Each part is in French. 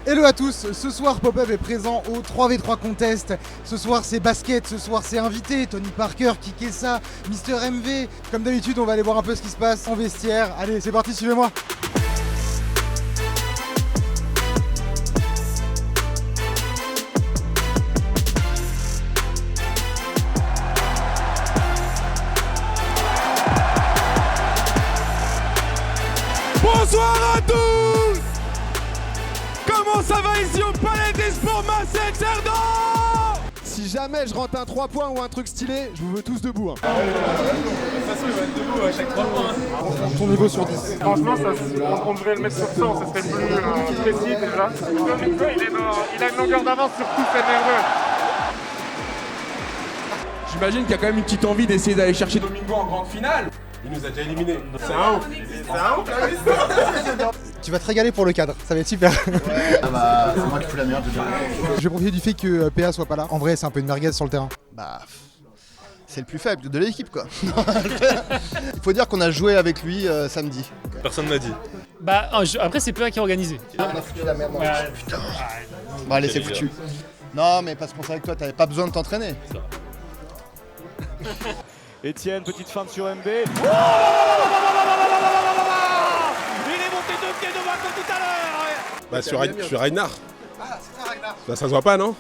Hello à tous, ce soir Pop-Up est présent au 3v3 Contest. Ce soir c'est basket, ce soir c'est invité, Tony Parker, Kikessa, Mister MV. Comme d'habitude on va aller voir un peu ce qui se passe en vestiaire. Allez c'est parti, suivez-moi. Bonsoir à tous. Comment ça va ici au Palais des Sports Marseille Cerdan? Si jamais je rentre un 3 points ou un truc stylé, je vous veux tous debout. De toute façon, il va être debout à chaque 3 points. Ton niveau sur 10. Franchement, on devrait le mettre sur 100, ça serait plus précis déjà. Domingo, il a une longueur d'avance sur tous ses nerveux. J'imagine qu'il y a quand même une petite envie d'essayer d'aller chercher Domingo en grande finale. Il nous a déjà éliminés. C'est un ouf. Tu vas te régaler pour le cadre, ça va être super. Ah bah, c'est moi qui fous la merde. Je vais profiter du fait que PA soit pas là. En vrai c'est un peu une merguez sur le terrain. Bah, c'est le plus faible de l'équipe quoi. Il faut dire qu'on a joué avec lui samedi. Personne m'a dit. Bah après c'est PA qui a organisé. On a foutu la merde. Putain. Bon allez, c'est foutu. Non mais parce qu'on savait que toi t'avais pas besoin de t'entraîner. Etienne, petite feinte sur MB. Il est monté 2 pieds devant comme tout à l'heure. Bah, sur Reinhard. Ah, c'est ça Reinhard. Bah, ça se voit pas, non?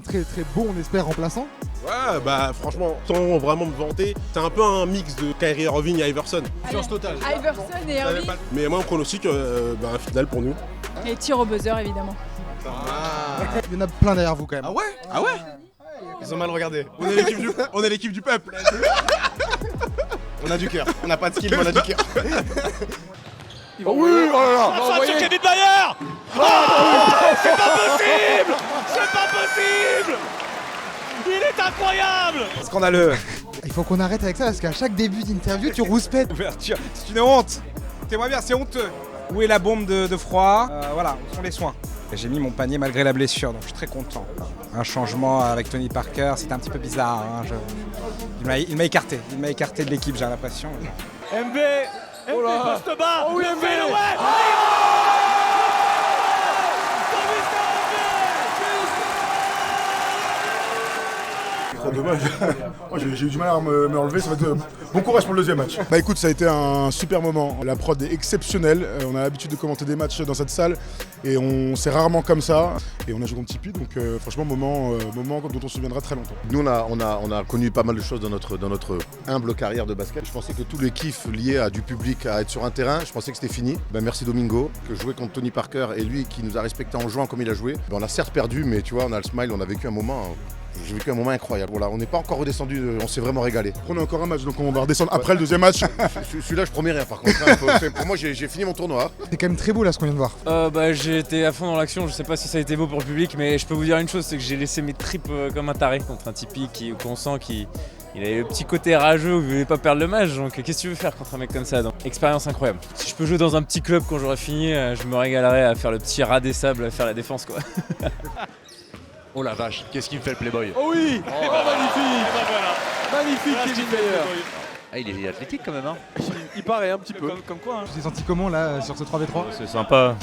Très très beau on espère remplaçant. Ouais, bah, franchement, sans vraiment me vanter, c'est un peu un mix de Kyrie Irving et Iverson. Confiance totale. Iverson et Irving. Mais moi, on pronostique un final pour nous. Et tir au buzzer évidemment. Il y en a plein derrière vous quand même. Ah ouais? Ils ont mal regardé. On est l'équipe du peuple. On a du cœur. On n'a pas de skill, mais on a du cœur. Oh oui, oh là là. Sur Kevin Mayer. C'est pas possible. C'est pas possible. Il est incroyable. Scandaleux. Il faut qu'on arrête avec ça parce qu'à chaque début d'interview tu rouspètes. Ouverture. C'est une honte. T'es-moi bien, c'est honteux. Où est la bombe de froid? Voilà, où sont les soins? J'ai mis mon panier malgré la blessure, donc je suis très content. Un changement avec Tony Parker, c'était un petit peu bizarre. Il m'a écarté de l'équipe, j'ai l'impression. MB, poste bas. Oh oui, MB. Trop dommage. J'ai eu du mal à me relever, ça va être bon courage pour le deuxième match. Bah écoute, ça a été un super moment. La prod est exceptionnelle. On a l'habitude de commenter des matchs dans cette salle et c'est rarement comme ça. Et on a joué contre Tipeee, donc franchement moment dont on se souviendra très longtemps. Nous on a connu pas mal de choses dans notre humble carrière de basket. Je pensais que tous les kiffs liés à du public, à être sur un terrain, je pensais que c'était fini. Ben, merci Domingo, que jouer contre Tony Parker et lui qui nous a respecté en jouant comme il a joué. Ben, on a certes perdu, mais tu vois, on a le smile, on a vécu un moment. J'ai vécu un moment incroyable. Voilà, on n'est pas encore redescendu, on s'est vraiment régalé. On a encore un match, donc on va redescendre après le deuxième match. Celui-là, je promets rien par contre. Pour moi, j'ai fini mon tournoi. C'est quand même très beau là ce qu'on vient de voir. J'ai été à fond dans l'action, je sais pas si ça a été beau pour le public, mais je peux vous dire une chose, c'est que j'ai laissé mes tripes comme un taré contre un Tipeee qu'on sent qu'il avait le petit côté rageux où il voulait pas perdre le match, donc qu'est-ce que tu veux faire contre un mec comme ça? Donc, expérience incroyable. Si je peux jouer dans un petit club quand j'aurai fini, je me régalerai à faire le petit rat des sables, à faire la défense quoi. Oh la vache, qu'est-ce qu'il me fait le Playboy? Oh oui. Magnifique. Magnifique Kevin Mayer. Ah, il est athlétique quand même, hein. Il paraît un petit peu. Comme quoi. Tu t'es senti comment là sur ce 3v3?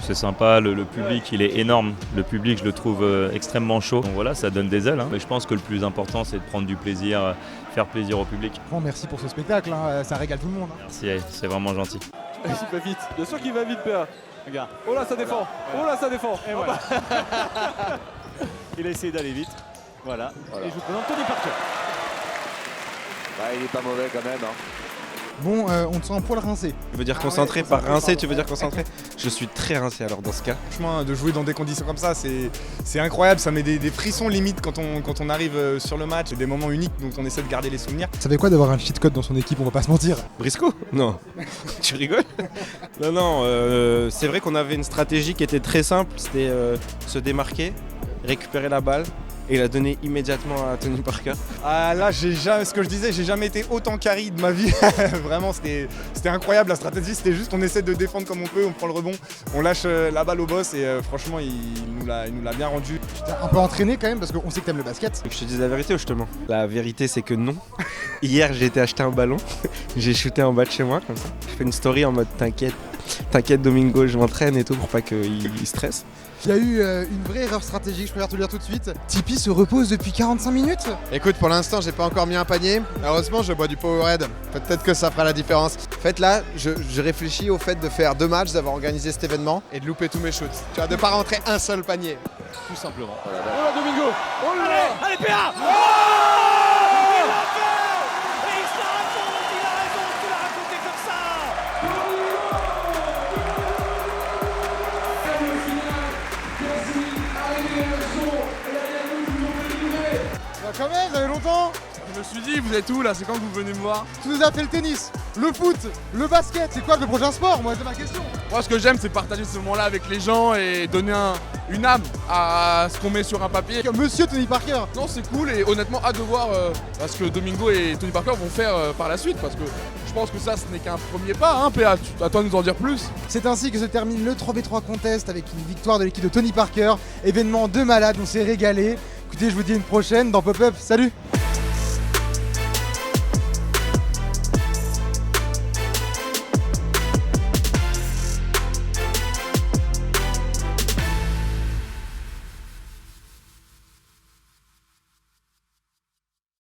C'est sympa, le public il est énorme, le public je le trouve extrêmement chaud, donc voilà ça donne des ailes, hein. Mais je pense que le plus important c'est de prendre du plaisir, faire plaisir au public. Bon, merci pour ce spectacle, hein. Ça régale tout le monde. Hein. Merci, c'est vraiment gentil. Il va vite, bien sûr qu'il va vite PA. Regarde, oh là ça défend, Et voilà. Il a essayé d'aller vite. Voilà. Et je vous présente Tony Parker. Bah, il est pas mauvais quand même, hein. Bon, on te sent un poil rincé. Tu veux dire concentré par rincé, tu veux dire concentré? Je suis très rincé alors dans ce cas. Franchement, de jouer dans des conditions comme ça, c'est incroyable, ça met des frissons limite quand on arrive sur le match, des moments uniques dont on essaie de garder les souvenirs. Ça fait quoi d'avoir un cheat code dans son équipe, on va pas se mentir? Briscoe? Non. Tu rigoles? Non, c'est vrai qu'on avait une stratégie qui était très simple, c'était se démarquer, récupérer la balle et la donner immédiatement à Tony Parker. Ah là, ce que je disais, j'ai jamais été autant carry de ma vie. Vraiment, c'était incroyable. La stratégie, c'était juste on essaie de défendre comme on peut, on prend le rebond, on lâche la balle au boss et franchement, il nous l'a bien rendu. Tu t'es un peu entraîné quand même parce qu'on sait que t'aimes le basket. Je te dis la vérité ou je te mens? La vérité, c'est que non. Hier, j'ai été acheter un ballon, j'ai shooté en bas de chez moi comme ça. Je fais une story en mode t'inquiète. t'inquiète Domingo, je m'entraîne et tout pour pas qu'il stresse. Il y a eu une vraie erreur stratégique, je préfère te le dire tout de suite. Tipeee se repose depuis 45 minutes. Écoute, pour l'instant, j'ai pas encore mis un panier. Heureusement, je bois du Powerade. Peut-être que ça fera la différence. En fait, là, je réfléchis au fait de faire 2 matchs, d'avoir organisé cet événement et de louper tous mes shoots. Tu vois, de pas rentrer un seul panier. Tout simplement. Oh là, Domingo. Oh là. Allez, PA. Il l'a fait. Et il se la raconte, il a raison de la raconter comme ça. Quand même, ça fait longtemps. Je me suis dit, vous êtes où là? C'est quand que vous venez me voir? Tu nous as fait le tennis, le foot, le basket. C'est quoi le prochain sport? Moi, c'est ma question. Moi, ce que j'aime, c'est partager ce moment-là avec les gens et donner une âme à ce qu'on met sur un papier. Monsieur Tony Parker. Non, c'est cool et honnêtement, hâte de voir ce que Domingo et Tony Parker vont faire par la suite parce que je pense que ça, ce n'est qu'un premier pas, hein, PA. À toi de nous en dire plus. C'est ainsi que se termine le 3v3 contest avec une victoire de l'équipe de Tony Parker. Événement de malade, on s'est régalé. Écoutez, je vous dis à une prochaine dans Pop-Up. Salut!